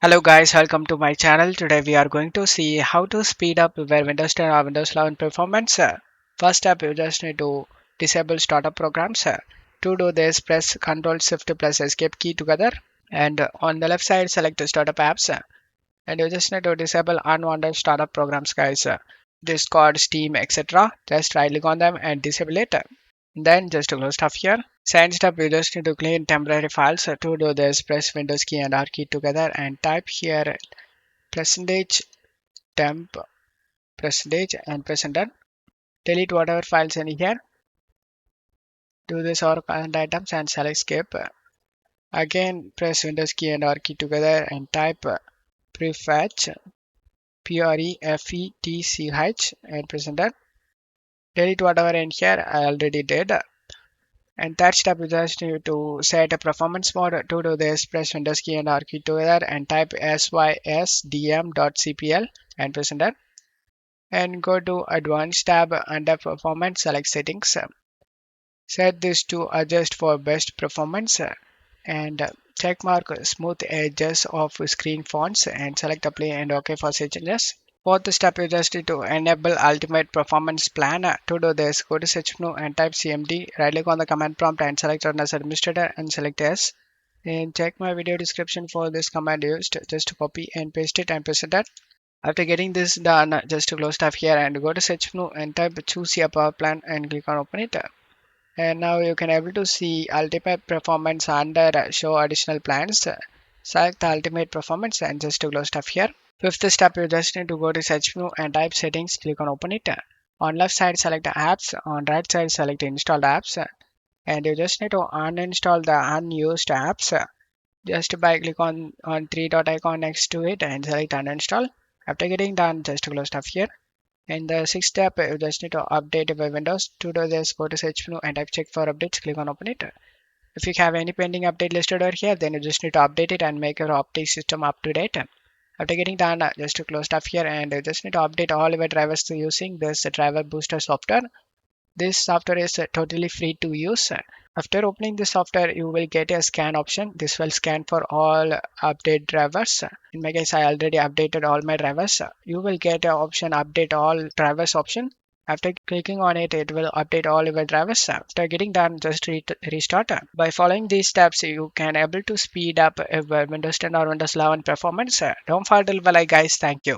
Hello guys, welcome to my channel. Today we are going to see how to speed up your Windows 10 or Windows 11 performance. First step, you just need to disable startup programs. To do this, press Ctrl Shift plus Escape key together, and on the left side select startup apps, and you just need to disable unwanted startup programs guys. Discord, Steam, etc. Just right click on them and disable it. Then just to close stuff here. Second step, you just need to clean temporary files. To do this, press Windows key and R key together and type here percentage temp percentage and press enter. Delete whatever files in here. Do this or current items and select escape. Again, press Windows key and R key together and type prefetch prefetch and press enter. Delete whatever in here. I already did. And third step, you just need to set a performance mode. To do this, press Windows key and R key together and type sysdm.cpl and press enter. And go to Advanced tab under Performance, select Settings. Set this to adjust for best performance and check mark smooth edges of screen fonts and select Apply and OK for changes. Fourth step, you just need to enable Ultimate Performance Plan. To do this, go to search menu and type CMD. Right click on the command prompt and select Run as Administrator and select Yes. And check my video description for this command used. Just copy and paste it and press enter. After getting this done, just to close tab here and go to search menu and type choose your power plan and click on open it. And now you can able to see ultimate performance under show additional plans. Select the ultimate performance and just to close tab here. Fifth step, you just need to go to search menu and type settings, click on open it. On left side select the apps, on right side select installed apps, and you just need to uninstall the unused apps just by click on three dot icon next to it and select uninstall. After getting done, just close stuff here. In the sixth step, you just need to update your Windows. To do this, go to search menu and type check for updates, click on open it. If you have any pending update listed over here, then you just need to update it and make your operating system up to date. After getting done, just to close stuff here and you just need to update all your drivers using this driver booster software. This software is totally free to use. After opening the software, you will get a scan option. This will scan for all update drivers. In my case, I already updated all my drivers. You will get an option update all drivers option. After clicking on it, it will update all your drivers. After getting done, just restart. By following these steps, you can able to speed up your Windows 10 or Windows 11 performance. Don't forget to like guys. Thank you.